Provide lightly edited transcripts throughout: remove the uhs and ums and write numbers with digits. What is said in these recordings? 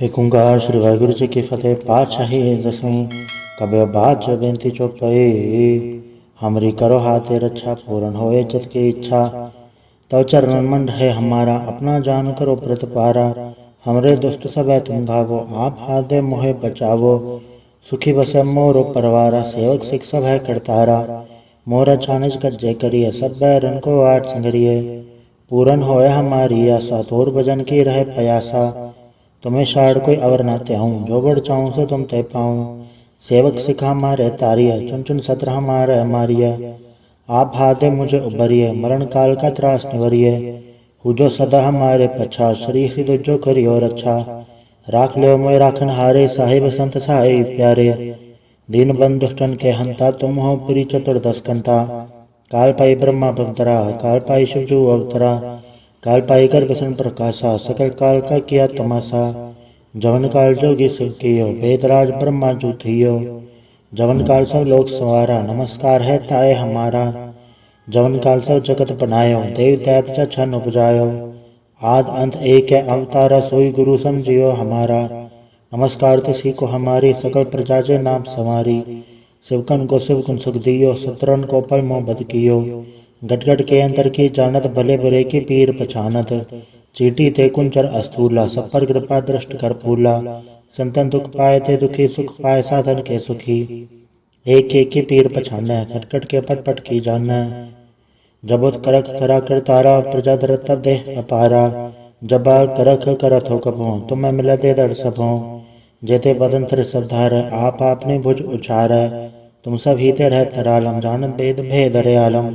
एक ओंकार श्री वाहिगुरु जी की फतेह। पातशाही दसवीं कबे बात जो बेनती चौपाई। हमरी करो हाथे रक्षा पूर्ण होए चित की इच्छा। तव चरण मंड है हमारा अपना जान करो प्रतिपारा। हमरे दुष्ट सब है तुम भावो आप हाथ दे मोहे बचावो। सुखी बसे मोरो परवारा सेवक सिख सब है करतारा। मोरा छानिज कज्जे करिए सब बैरन को आठ संगरिए। पूरन होए हमारी आशा तोर भजन की रहे पयासा। तुम्हें शाड़ कोई अवर ना त्याऊँ जो बढ़ चाहूँ सो तुम तय पाऊँ। सेवक सिखा हमारे तारिय चुन चुन सत्र हमारे मारिय। आप हाथे मुझे उबरिए मरण काल का त्रास निवरिए। हुजो सदा हमारे पछा श्री सिद्ध जो करियो रक्षा। राख लो मोय राखन हारे साहिब संत साहिब प्यारे। दीन बंधु दुष्टन के हंता तुम हो पुरी चतुर्दश कंता। काल पाई ब्रह्मा भवतरा काल पाई शिवजू अवतरा। काल पाई कर बसन प्रकाशा सकल काल का किया तमाशा। जवन काल जोगी शिव कियो वेदराज ब्रह्मा जू थियो। जवन काल सब लोक सवारा नमस्कार है ताए हमारा। जवन काल सब जगत बनायो देव दैत्य छन उपजायो। आद अंत एक है अवतारा सोई गुरु समझियो हमारा। नमस्कार तिसी को हमारी सकल प्रजा जे नाम समारी। शिवकन को शिवकुन सुख दियो शत्रुन को पल मोह बद कियो। गट गट के अंतर की जानत भले बुरे की पीर पछानत। चीटी ते कुंचर अस्थूला सब पर कृपा दृष्ट कर फूला। संतन दुख पाए थे दुखी सुख पाए साधन के सुखी। एक एक की पीर पछाने खटखट के पट पट की जाने। जबोत करख करा कर तारा प्रजा दरत तब देह अपारा। जबा करख करत हो कभों तुम्हें मिला दे दड़ सबों। जेते बदन तिर सब धार आप आपने भुज उचार। तुम सब हीते रह तरालम जानत भेद भेद रे आलम।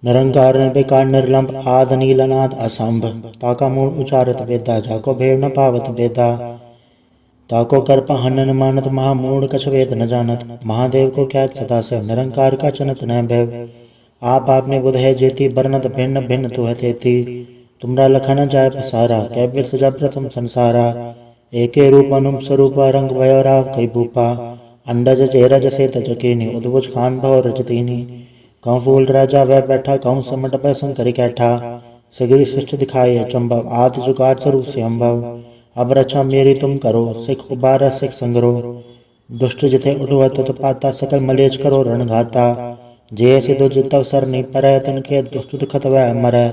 निरंकार निर्विकार निर्लंब आद नीलनाद असंभ। ताका मूल उचारत वेदा जाको भेड़ न पावत वेदा। ताको कर हनन मानत महामूढ़ कछ वेद न जानत। महादेव को क्या सदा से निरंकार का चनत न भय। आप आपने बुध है जेती बरनत भिन्न भिन्न तु है तेती। तुमरा लखन जाय पसारा कै बिरस जब प्रथम संसारा। एके रूप अनुम स्वरूप रंग भयो राव कई भूपा। अंडज चेरज से तजकीनी उद्भुज खान भव रजतीनी। कहूँ फूल राजा वह बैठा कहूँ समट पै शंकर कैठा। सगरी सृष्ट दिखाए चंबव आदि जुगाड़ स्वरूप से अम्भव। अब रक्षा मेरी तुम करो सिख उबार सिख संगरो। दुष्ट जिथे उठवा तुत पाता सकल मलेच करो रण घाता। जे सिद्धो जितव सर नहीं परै तन के दुष्ट दुखत वह मरै।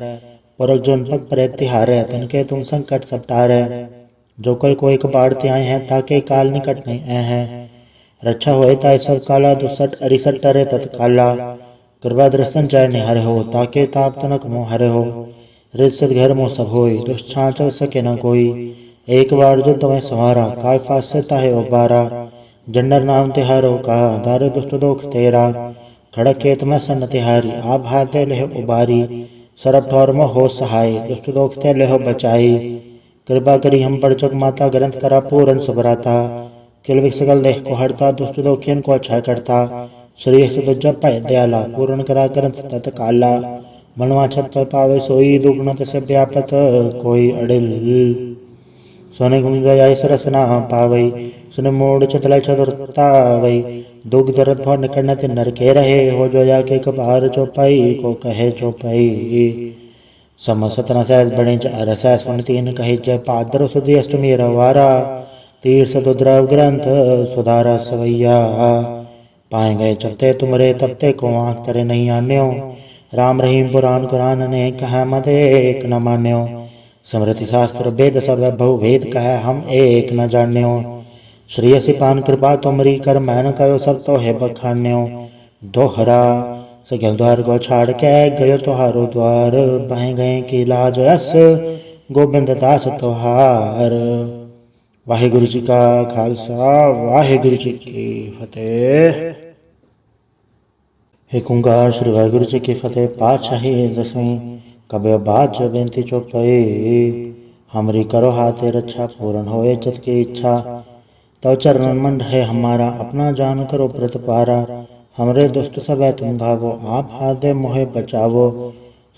परक जोन पग परै तिहारै तन के तुम संकट सब टारै। जो कल कोई कपाड़ त्याए हैं ताके काल निकट नहीं ऐ हैं। रक्षा होए ताय सब काला दुसठ अरिसठ टरे तत्काला। कृपा दर्शन जय निहर हो ताके ताप तनक मोह हरे हो। रित घर मोह सब होई दुष्ट छाँच सके न कोई। एक बार जो तुम्हें संवारा काल फास से ताहे उबारा। जंडर नाम तिहारो कहा दारे दुष्ट दोख तेरा। खड़क खेत में सन तिहारी आप हाथे लेह उबारी। सरब ठौर में हो सहाय दुष्ट दोख ते लेह बचाई। कृपा करी हम पर चुक माता ग्रंथ करा पूरन सुभराता। किल सकल देह को हरता दुष्ट दोखियन को अच्छा करता। श्री सुदुज पै दयाला पूर्ण करा ग्रंथ तत्काला। मनवा छत पर पावे सोई दुगुणत से व्यापत कोई अडिल। सोने गुंजाई सरस ना पावई सुन मोड़ चतल चतुरतावई। दुख दर्द भव निकट ते नर के रहे हो जो या के कपार चौपाई को कहे चौपाई। समसतना सहज बड़े अरस सुन तीन कहे जय पादर सुधी अष्टमी रवारा। तीर सदुद्रव ग्रंथ सुधारा सवैया। पाए गए चपते तुमरे तपते को आँख तरे नहीं आन्यो। राम रहीम पुराण कुरान ने कहा मत एक न मान्यो। स्मृति शास्त्र वेद सब बहु वेद कह हम एक न जान्यो। श्री सिपान कृपा तुमरी कर मैन कयो सब तो है बखान्यो। दोहरा सगल द्वार को छाड़ के गयो तुहारो द्वार। बह गए की लाज अस गोबिंद दास तुहार। वाहिगुरु जी का खालसा वाहिगुरु जी की फतेह। एक ओंकार श्री वाहिगुरु जी की फतेह। पातशाही दसवीं कबे बात जो बेनती चौपाई। हमरी करो हाथे रक्षा पूर्ण होए चित की इच्छा। तव चरण मंड है हमारा अपना जान करो प्रतिपारा। हमरे दुष्ट सब है तुम भावो आप हाथ दे मोहे बचावो।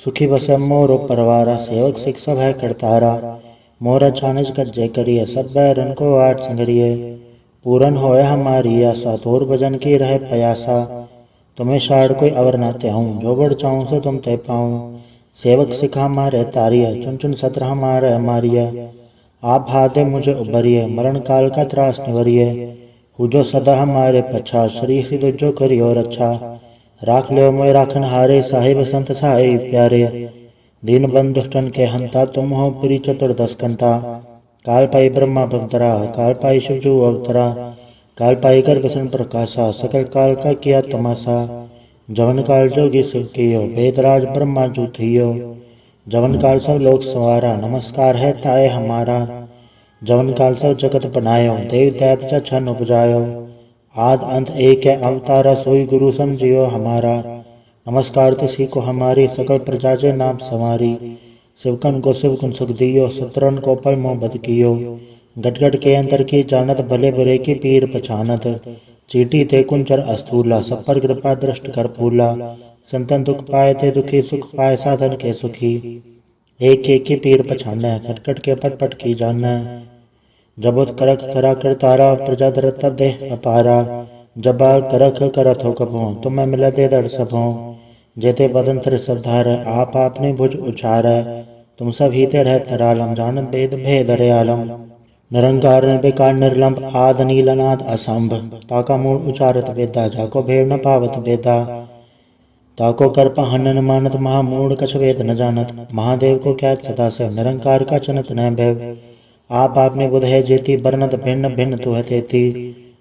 सुखी बसे मोरो परवारा सेवक सिख सब है करतारा। मोरा छानिज कज्जे करिए सब बैरन को आठ संगरिए। पूरन होए हमारी आशा तोर भजन की रहे पयासा। तुम्हें शाड़ कोई अवर ना त्याऊँ जो बढ़ चाहूँ सो तुम तय पाऊँ। सेवक सिखा हमारे तारिय चुन चुन सत्र हमारे मारिय। आप हाथे मुझे उबरिए, मरण काल का त्रास निवरिए। हु जो सदा हमारे पछा, श्री सिद्ध जो करियो रक्षा। राख लियो मोय राखन हारे, साहिब संत सहाय प्यारे। दीन बंधु दुष्टन के हंता, तुम हो पुरी चतुर्दश कंता। काल पाई ब्रह्मा भवतरा, काल पाई शिव जू अवतरा। काल पाई कर बसन प्रकाशा, सकल काल का किया तमाशा। जवन काल जोगी शिव कियो, वेदराज ब्रह्मा जू थियो। जवन काल सब लोक संवारा, नमस्कार है ताए हमारा। जवन काल सब जगत बनायो, देव दैत छन उपजायो। आद अंत एक है अवतारा, सोई गुरु समझियो हमारा। नमस्कार तिसी को हमारी, सकल प्रजा जे नाम समारी। शिवकन को शिवकुन सुख दियो, शत्रुन को पल मोह बद कियो। गट गट के अंतर की जानत, भले बुरे की पीर पछानत। चीटी ते कुंचर अस्थूला, सब पर कृपा दृष्ट कर फूला। संतन दुख पाए ते दुखी, सुख पाए साधन के सुखी। एक एक की पीर पछाने, खट खट के पट पट की जाने। जबोत करख करा कर तारा, प्रजा दरत तब देह अपारा। जबा करख करत हो कभों, तुम्हें मिला दे दड़ सबों। जेते बदन तिर सब धार, आप आपने भुज उचार। तुम सब हीते रह तरालम, जानत भेद भेद रे आलम। निरंकार निर्विकार निर्लंब, आद नील अनाद असंभ। ताका मूल उचारत वेदा, जाको भेड़ न पावत वेदा। ताको कर हनन मानत, महामूढ़ कछ वेद न जानत। महादेव को क्या सदा से, निरंकार का चनत न भैव। आप आपने बुध है जेती, बरनत भिन्न भिन्न तु है तेती।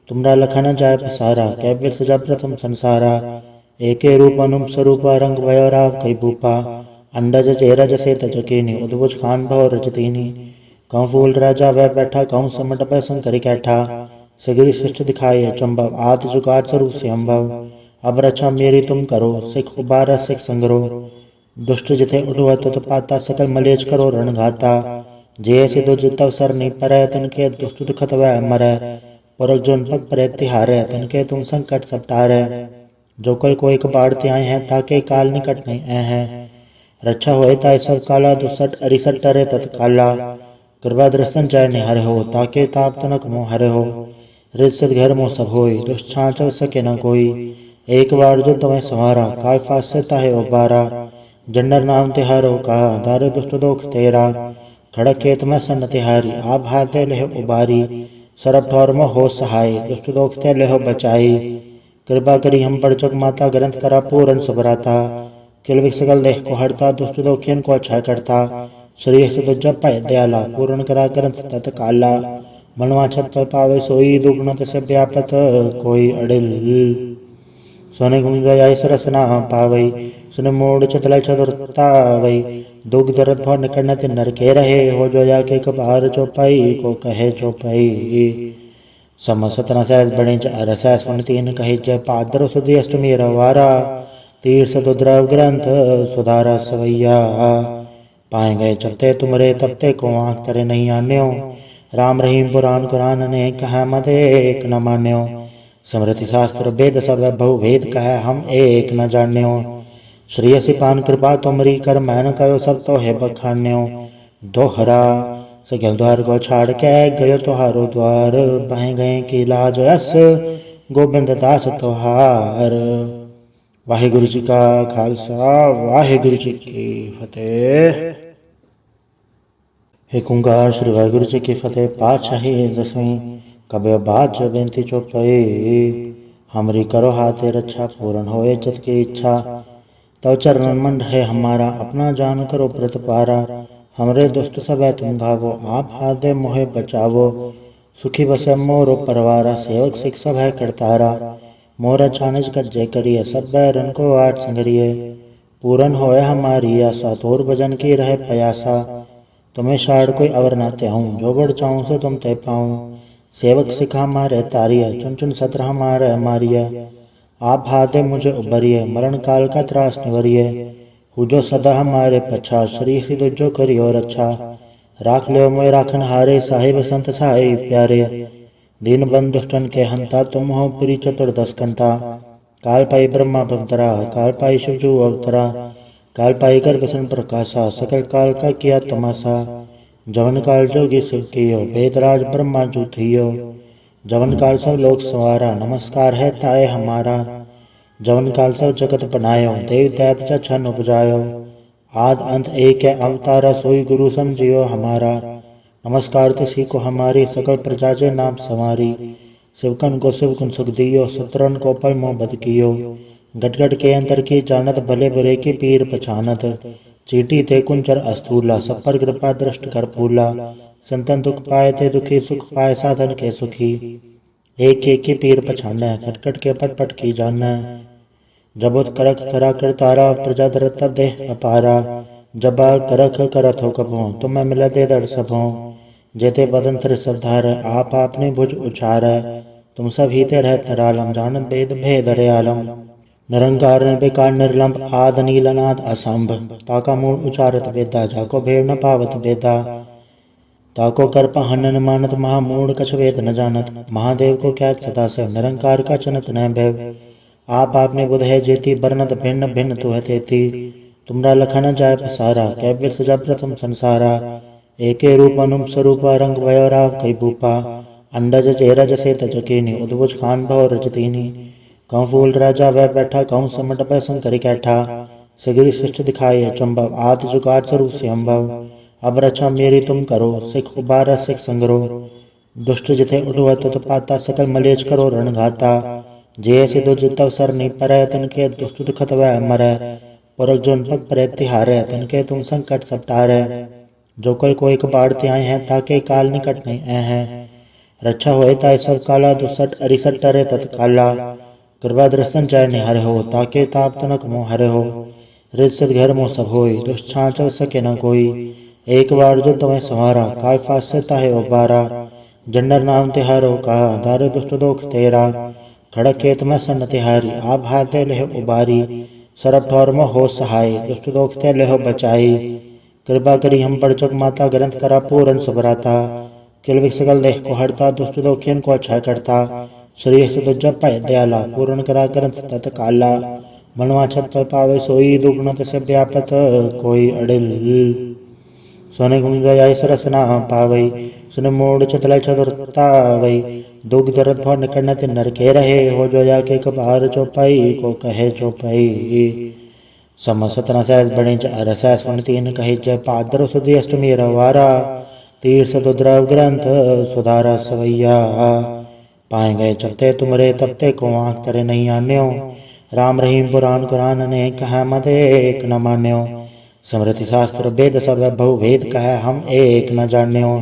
तुमरा लखन जाय पसारा, कै बिरस जब प्रथम संसारा। एके रूप अनुम स्वरूप, रंग भयो राव कई भूपा। अंडज चेरज से तज कीनी, उद्भुज खान भव रजतीनी। कहूँ फूल राजा वह बैठा, कहूँ समट पै शंकर कैठा। सगिरी सृष्टि दिखाए चंबव, आदि जुगाड़ स्वरूप से अम्भव। अब रक्षा मेरी तुम करो, सिख उबारा सिख संगरो। दुष्ट जिथे उठवा तुत पाता, सकल मलेच करो रण घाता। जे सिद्धो जितव सर नहीं परै, तनके दुष्ट दुखत वह मरै। परक जोन पग परै तिहारै, तनके तुम संकट सब टारै। जो कल कोई कबाड़ ते आए हैं, ताके काल निकट नहीं आए हैं। रक्षा होए ताय सब काला, दुसठ अरिसठ टरे तत्काला। कृपा दर्शन जय निहर हो, ताके ताप तनक मोह हरे हो। रिद सिद घर मोह सब होई, दुष्ट छाँच सके न कोई। एक बार जो तुम्हें संवारा, काल फास से ताहे उबारा। जंडर नाम तिहारो कहा, दारे दुष्ट दोख तेरा। खड़क खेत में सन तिहारी, आप हाथे लेह उबारी। सरब ठौर में हो सहाय, दुष्ट दोख ते लेहो बचाई। कृपा करी हम पर चुक माता, ग्रंथ करा पूरन सुभराता। किल सकल देह को हरता, दुष्ट दोखियन को अच्छा करता। श्री सुध जप पाए दयाला, पूर्ण करा ग्रंथ तत्काला। मनवा छत पर पावे सोई, दुगुणत से व्यापत कोई अडिल। सोने गुण गया सरस ना पावई, सुन मोड़ चतल चतुरतावई। दुख दर्द भव निकट नर के रहे, हो जो या के कबार चौपाई को कहे चौपाई। समसतना सहज बणे अरस, सुन तीन कहे जय पादर सुधी अष्टमी रवारा। तीर्थ दुद्रव ग्रंथ सुधारा सवैया। पाए गए चपते तुमरे, तपते को आँख तरे नहीं आन्यो। राम रहीम पुराण कुरान ने कहा, मत एक न मान्यो। स्मृति शास्त्र वेद सब बहु वेद कह, हम एक न जान्यो। श्री सिपान कृपा तुमरी, कर मैन कयो सब तो है बखान्यो। दोहरा सकल द्वार को छाड़ के, गयो तुहारो द्वार। बह गए की लाज अस, गोबिंद दास तुहार। वाहिगुरु जी का खालसा, वाहिगुरु जी की फतेह। एक ओंकार श्री वाहिगुरु जी की फतेह। पातशाही दसवीं। कबे बात जो बेनती चौपाई। हमरी करो हाथे रक्षा, पूर्ण होए चित की इच्छा। तव चरण मन रहे हमारा, अपना जान करो प्रतिपारा। हमरे दुष्ट सब तुम घावो, आप हाथ दे मोहे बचावो। सुखी बसे मोरो परवारा, सेवक सिख सब है करतारा। मोरा छानिज कज्जे करिए, सब बैरन को आठ संगरिए। पूरन होए हमारी आशा, तोर भजन की रहे प्रयासा। तुम्हें शाड़ कोई अवर ना त्याऊं, जो बढ़ चाहूं सो तुम ते पाऊं। सेवक सिखा हमारे तारिया, चुन चुन सत्र हमारे मारिया। आप हाथे मुझे उबरिए, मरण काल का त्रास निवरिए। हु जो सदा हमारे पछा, श्री सिद्ध जो करियो रक्षा। राख लियो मोय राखन हारे, साहिब संत सहाय प्यारे। दीन बंधु दुष्टन के हंता, तुम हो पुरी चतुर्दश कंता। काल पाई ब्रह्मा भवतरा, काल पाई शिव जू अवतरा। काल पाई कर बसन प्रकाशा, सकल काल का किया तमाशा। जवन काल जोगी शिव कियो, वेदराज ब्रह्मा जू थियो। जवन काल सब लोक संवारा, नमस्कार है ताए हमारा। जवन काल सब जगत बनायो, देव दैत छन उपजायो। आद अंत एक है अवतारा, सोई गुरु समझियो हमारा। नमस्कार तिसी को हमारी सकल प्रजा जे नाम संवारी। शिवकन को शिव गुण सुख दियो, सतरन को पल मोह बद कियो। गट गट के अंतर की जानत, भले बुरे की पीर पछानत। चीटी ते कुंचर अस्थूला, सब पर कृपा दृष्ट कर फूला। संतन दुख पाए ते दुखी, सुख पाए साधन के सुखी। एक एक की पीर पछाना, खट खट के पट पट की जाना। जबोत करख करा कर तारा, प्रजा दर तब देह अपारा। जबा करख करत हो कभों, तुम्हें मिला दे दर सबों। जेते बदन तिर सब धार, आप आपने भुज उचार। तुम सब हीते रह तरालम, जानत वेद भेद रे आलम। निरंकार निर्विकार निर्लंब, आद नील अनाद असंभ। ताका मूल उचारत वेदा, जाको भेड़ न पावत वेदा। ताको कर पहन न मानत, महामूढ़ कछ वेद न जानत। महादेव को क्या सदा से, निरंकार का चनत न भैव। आप आपने बुध है जेती, बरनत भिन्न भिन्न तु है तेती। तुमरा लखन जाय पसारा, कैबिर सजा प्रथम संसारा। एके रूप अनुम स्वरूप, रंग भयो राव कई भूपा। अंडज चेरज से तजकीनी, उद्भुज खान भव रजतीनी। कहूँ फूल राजा वह बैठा, कहूँ समट पै शंकरी कैठा। सगिरी सृष्टि दिखाई अचंभव, आदि जुगाड़ स्वरूप से अम्भव। अब रक्षा मेरी तुम करो, सिख उबारा सिख संगरो। दुष्ट जिथे उठुआ तुत पाता, सकल मलेच करो रण घाता। जे से दो जितव सर नहीं परै, तिनके दुष्ट दुखत वह मरै। पुरख जोन पग परै तिहारै, तिनके तुम संकट सब टारै। जो कल कोई कबाड़ ते आए हैं, ताके काल निकट नहीं आए हैं। रक्षा होए ताय सब काला, दुसठ अरिसठ टरे तत्काला। कृपा दर्शन जय निहर हो, ताके ताप तनक मोह हरे हो। रिद सिद घर मोह सब होई, दुष्ट छाँच सके न कोई। एक बार जो तुम्हें संवारा, काल फास से ताहे उबारा। जंडर नाम तिहारो कहा, दारे दुष्ट दोख तेरा। खड़क खेत में सन तिहारी, आप हाथे लेह उबारी। सरब ठौर में हो सहाय, दुष्ट दोख ते लेह बचाई। कृपा करी हम पर चुक माता, ग्रंथ करा पूरन सुभराता। किल सकल देह को हरता, दुष्ट दोखियन को अच्छा करता। श्री सुदुज पै दयाला, पूर्ण करा ग्रंथ तत्काला। मनवा छत पर पावे सोई, दुगुणत से व्यापत कोई अडिल। सोने गुण गया सरस ना पावई, सुन मोड़ चतल चतुरतावई। दुख दर्द भव निकट न नर के रहे, हो जो या के कबार चौपाई को कहे चौपाई। समसत न सहज बणे अरस, सुन तीन कहे जय पादर सुधी अष्टमी रवारा। तीर्थ दुद्रव ग्रंथ सुधारा सवैया। पाए गए चपते तुमरे, तपते को आँख तरे नहीं आन्यो। राम रहीम पुराण कुरान ने कहा, मत एक न मान्यो। स्मृति शास्त्र वेद सब बहु वेद कह, हम एक न जान्यो।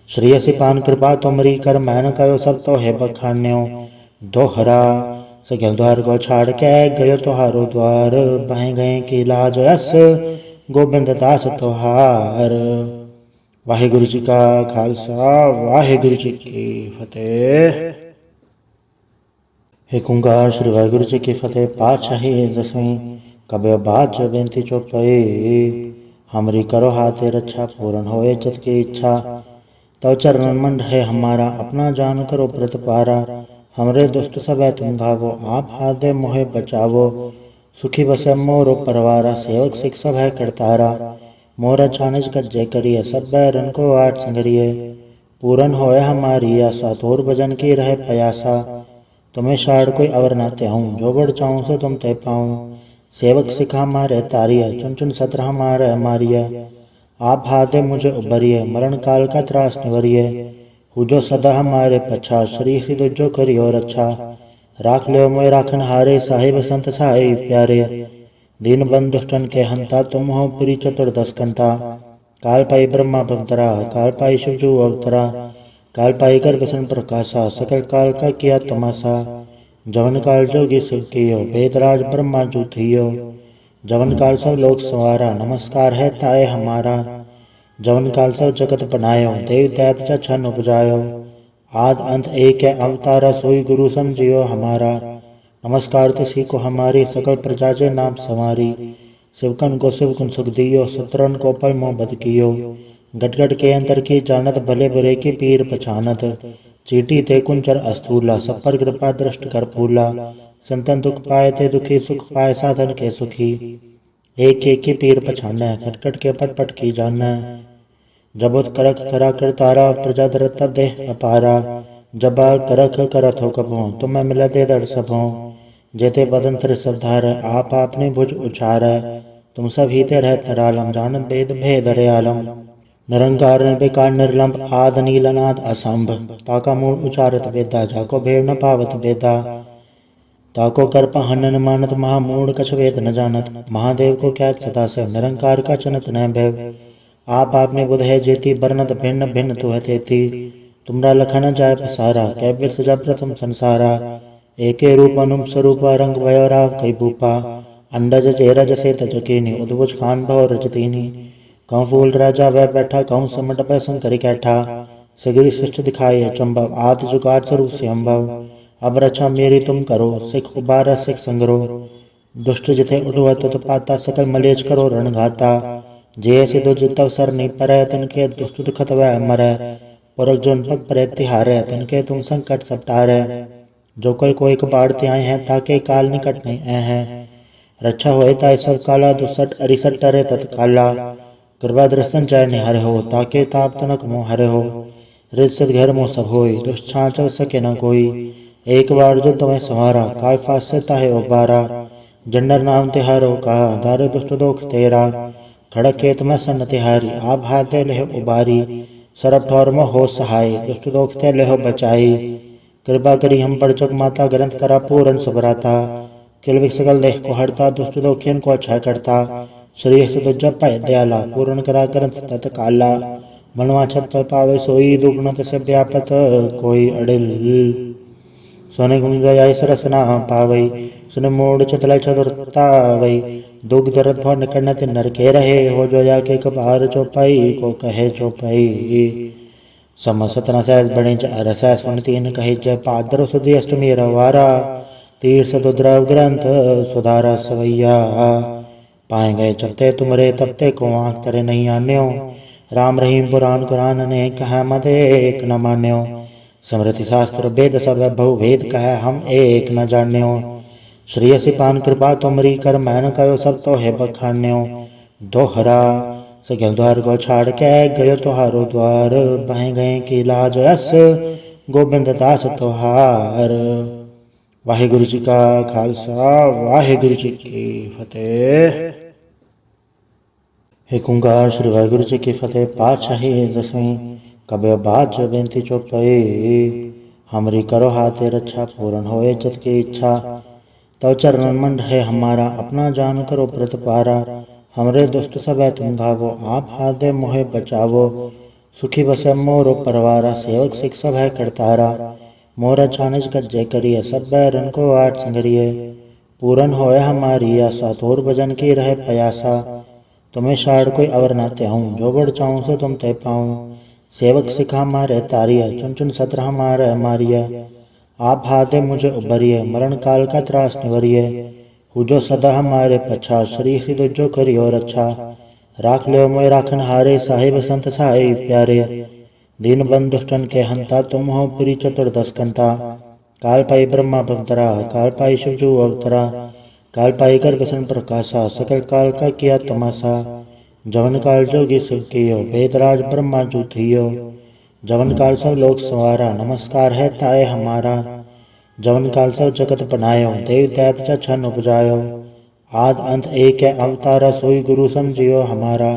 श्रेयसी पान कृपा तुमरी, कर मैन कयो सब तो है बखान्यो। दोहरा सगल द्वार को छाड़ के, गयो तुहारो द्वार। बह गए की लाज यस, गोबिंद दास तुहार। वाहिगुरु जी का खालसा, वाहिगुरु जी की फतेह। एक ओंकार श्री वाहिगुरु जी की फतेह। पातशाही दसवीं। कबे बात जो बेनती चौपाई। हमरी करो हाथे रक्षा, पूर्ण होए चित की इच्छा। तव चरण मन है हमारा, अपना जान करो प्रतिपारा। हमरे दुष्ट सब है तुम घावो, आप हाथ दे मोहे बचावो। सुखी बसे मोरो परवारा, सेवक सिख सब है करतारा। मोरा छानिज कज्जे करिए, सब बैरन को आठ संगरिए। पूरन होए हमारी आशा, तोर भजन की रहे प्रयासा। तुम्हें शाड़ कोई अवर न त्याऊं, जो बढ़ चाहूं सो तुम ते पाऊं। सेवक सिखा हमारे तारिया, चुन चुन सत्र हमारे मारिया। आप हाथे मुझे उबरिए, मरण काल का त्रास निवरिए। हुजो सदा हमारे पछा, श्री सिद्ध जो करियो रक्षा। राख लो मोय राखन हारे, साहिब संत साहिब प्यारे। दीन बंधु दुष्टन के हंता, तुम हो पुरी चतुर्दश कंता। काल पाई ब्रह्मा भवतरा, काल पाई शिवजू अवतरा। काल पाई कर विष्णु प्रकाशा, सकल काल का किया तमाशा। जवन काल जोगी शिव कियो, वेदराज ब्रह्मा जू थियो। जवन काल सब लोक संवारा, नमस्कार है ताए हमारा। जवन काल सब जगत बनायो, देव दैत्य छन उपजायो। आद अंत एक है अवतारा, सोई गुरु समझियो हमारा। नमस्कार तिसी को हमारी, सकल प्रजा जे नाम संवारी। शिवकन को शिव गुण सुख दियो, सतरन को पल मोह बद कियो। गट गट के अंतर की जानत, भले बुरे की पीर पछानत। चीटी ते कुंचर अस्थूला, सब पर कृपा दृष्ट कर फूला। संतन दुख पाए ते दुखी, सुख पाए साधन के सुखी। एक एक की पीर पछाना, खट खट के पट पट की जाना। जबोत करख करा कर तारा, प्रजा दर तब देह अपारा। जबा करख करत हो कभों, तुम्हें मिला दे दर सबों। जेते बदन तिर सब धार, आप आपने भुज उचार। तुम सब हीते रह तरालम, जानत वेद भेद रे आलम। निरंकार निर्विकार निर्लंब आद नीलनाद असंभ ताका मूल उचारत वेदा जाको भेड़ न पावत वेदा ताको कर हनन मानत महामूढ़ कछ वेद न जानत महादेव को क्या सदा से निरंकार का चनत न भैव आप आपने बुध है जेती बरनत भिन्न भिन्न तु है तेती तुमरा लखन जाय पसारा कैबिर सजा प्रथम संसारा एके रूप अनुम स्वरूप रंग भयोराव कई भूपा अंडज चेरज से तजकीनी उद्भुज खान भव रजतीनी कहूँ फूल राजा वह बैठा कहूँ समट पै संकरी कैठा सगिरी सृष्टि दिखाई अचंभव आदि जुगाड़ स्वरूप से अम्भव अब रक्षा मेरी तुम करो सिख उबारा सिख संग्रो दुष्ट जिथे उठुआ तुत पाता सकल मलेच करो रणघाता जैसे दो जितव सर नहीं परै तिनके दुष्ट दुखत वह मरै पुरख जोन पग परै तिहारै तिनके तुम संकट सपटारै जो कल कोई कबाड़ते आए हैं ताके काल निकट नहीं आए हैं रक्षा होए ताय सब काला दुसठ अरिसठ टरे तत्काला कृपा दर्शन चाय निहर हो ताके ताप तनक मोह हरे हो रित घर मोह सब होई दुष्ट छाँच सके न कोई एक बार जो तुम्हें संवारा काल फास से ताहे उबारा जंडर नाम तिहारो कहा दारे दुष्ट दोख तेरा खड़क खेत में सन तिहारी आप हाथे लेह उबारी सरब ठौर में हो सहाय दुष्ट दोख ते लेह बचाई कृपा करी हम पर चक माता ग्रंथ करा पूरन सुभराता किल सकल देह को हरता दुष्ट दोखियन को अच्छा करता श्री सुध जप दयाला पूर्ण करा ग्रंथ तत्काला मनवा छत पर पावे सोई दुगुणत से व्यापत कोई अडिल सोने गुण गया सरस ना पावई सुन मोड़ चतला चतुरतावई दुख दर्द भव निकटन ते नर के रहे हो जो या के कपार चौपाई को कहे चौपाई समसतना सहज बणे अरस सुन तीन कहे जय पादर सुधी अष्टमी रवारा तीर्थ दुद्रव ग्रंथ सुधारा सवैया पाए गए चपते तुमरे तपते को आँख तरे नहीं आन्यो राम रहीम पुराण कुरान ने कहा मत एक न मान्यो समृति शास्त्र वेद सब बहु वेद कह हम एक न जान्यो श्रेयसी पान कृपा तुमरी कर मैन कयो सब तो है बखान्यो दोहरा सगल द्वार को छाड़ के गयो तुहारो द्वार बह गए की लाज अस गोबिंद दास तुहार। वाहिगुरु जी का खालसा वाहिगुरु जी की फतेह। एक ओंकार श्री वाहिगुरु जी की फतेह। पातशाही दसवीं कबे बात जो बेनती चौपाई हमरी करो हाथे रक्षा पूर्ण होए चित की इच्छा तव चरण मंड है हमारा अपना जान करो प्रतिपारा हमरे दुष्ट सब है तुम घावो आप हाथ दे मोहे बचावो सुखी बसे मोरो परवारा सेवक सिख सब है करतारा मोरा छानिज कर जय करिए सब बैरन को आठ संगरिए पूरन होए हमारी आशा तोर भजन की रहे प्रयासा तुम्हें शाड़ कोई अवर न त्याऊँ जो बढ़ चाहूँ सो तुम तय पाऊँ सेवक सिखा मारे तारिया चुन चुन सत्र हमारे मारिया आप हाथे मुझे उबरिए मरण काल का त्रास निवरिए हुजो सदा हमारे पछा श्री सिद्ध जो करी और अच्छा राख लो मोय राखन हारे साहिब संत साहिब प्यारे दीन बंधुष्टन के हंता तुम हो पुरी चतुर्दश कंता काल पाई ब्रह्मा भवतरा काल पाई शिवजू अवतरा काल पाई कर बसन प्रकाशा सकल काल का किया तमाशा जवन काल जोगी शिव कियो वेदराज ब्रह्मा जू थियो जवन काल सब लोक सवारा नमस्कार है ताए हमारा जवन काल सब जगत बनायो देव दैत छन उपजायो आद अंत एक है अवतारा सोई गुरु समझियो हमारा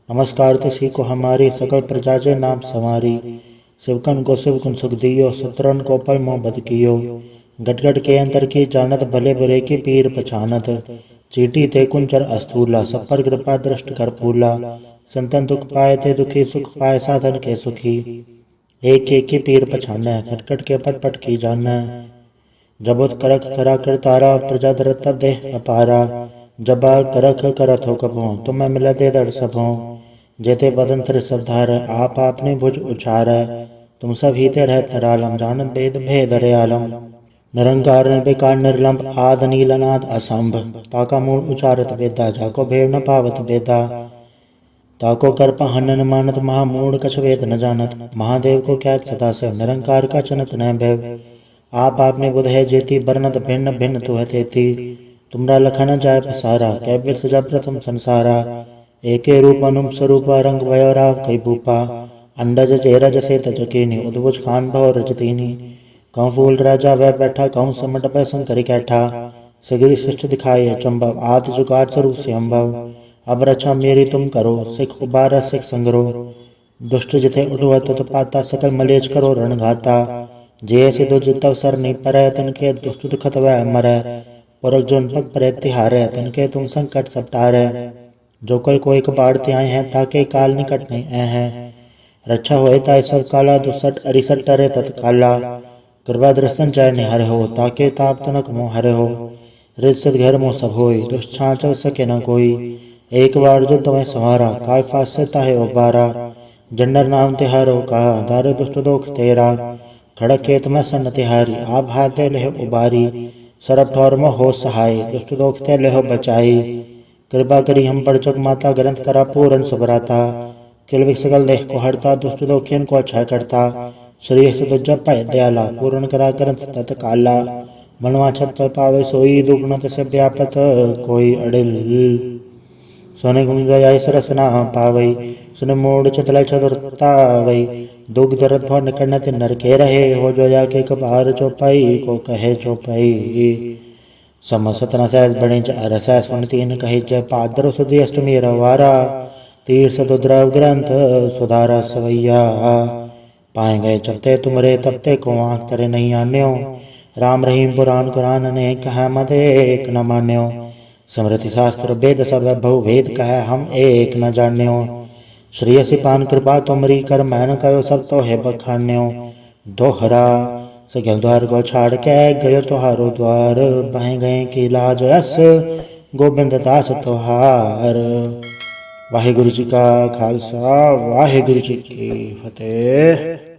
नमस्कार तिसी को हमारी सकल प्रजा जे नाम समारी शिवकन को शिवकुन सुख दियो सत्रन को पल मोह बद कियो गटगट के अंतर की जानत भले बुरे की पीर पछानत चीटी ते कुंचर अस्थूला सब पर कृपा दृष्ट कर फूला संतन दुख पाए थे दुखी सुख पाए साधन के सुखी एक एक की पीर पछाना खटखट के पट पट की जाना जबुत करख करा कर तारा प्रजा दरत देह अपारा जबा करख करत हो कभों तुम्हें मिला दे दर सबों जेते बदंतर सब धार आप आपने भुज उछार तुम सब हीते रह तरालम जानत भेद भेद आलम निरंकार निर्विकार निर्लंब आद नीलनाद असंभ ताका मूल उचारत वेदा जाको भेड़ न पावत वेदा ताको कर हनन मानत महामूढ़ कछ वेद न जानत महादेव को क्या सदा से निरंकार का चनत न भैव आप आपने बुध है जेती बरनत भिन्न भिन्न तु है तेती तुमरा लखन जाय पसारा कैबिर सजा प्रथम संसारा एके रूप अनुम स्वरूप रंग भयोराव कई भूपा अंडज चेरज से तजकीनी उद्भुज खान भव रजतीनी कहूँ फूल राजा वह बैठा कहूँ समट पै संकरी कैठा सगिरी सृष्टि दिखाई अचंभव आदि जुगाड़ स्वरूप से अम्भव अब रक्षा मेरी तुम करो सिख उबारा सिख संग्रो दुष्ट जिथे उठुआ तुत पाता सकल मलेच करो रण घाता। जैसे दुज तव सर नहीं परै तिनके दुष्ट दुखत वह मरै। पुरख जोन पग परै तिहारै तिनके तुम संकट सब टारै। जो कल कोई कबाड़ त्याय है ताके काल निकट नहीं ऐ है। रक्षा होए ताय सब काला दुसट अरिसट टरे तत्काला। कृपा दृष्टन चाय निहर हो ताके ताप तनक मोह हरे हो। रिद सिद घर मोह सब होई दुष्ट छाँच सके न कोई। एक बार युद्ध में सवारा काय फास से ताहे उबारा। जंडर नाम तिहारो कहा दारे दुष्ट दोख तेरा। खड़क खेत में सन तिहारी आप हाथे लेह उबारी। सरब ठौर में हो सहाय दुष्ट दोख ते लेह बचाई। कृपा करी हम पर चुक माता ग्रंथ करा पूरन सुभराता। किल सकल देह को हरता दुष्ट दोखियन को अच्छा करता। श्री सुदुज पाय दयाला पूर्ण करा ग्रंथ तत्काला। मनवा छत पर पावे सोई दुगुणत से व्यापत कोई अडिल। सोने गुण जाय सरस ना पावई सुन मोड़ चतल चतुरतावई। दुख दर्द भव निकट नर के रहे हो जो जाके कपार चौपाई को कहे चौपाई। समसत न सहज बणे अरस सुन तीन कहे च पादर सुधी अष्टमी रवारा। तीर्थ दुद्रव ग्रंथ सुधारा सवैया। पाए गए चपते तुमरे तपते को आँख तरे नहीं आन्यो। राम रहीम पुराण कुरान ने कहा मत एक न मान्यो। स्मृति शास्त्र वेद सब बहु वेद कह हम एक न जान्यो। श्री सिपान कृपा तुमरी कर मैन कयो सब तो है बखान्यो। दोहरा सगल द्वार को छाड़ के गयो तुहारो द्वार। बह गए की लाज अस गोबिंद दास तुहार। वाहिगुरु जी का खालसा वाहिगुरु जी की फतेह।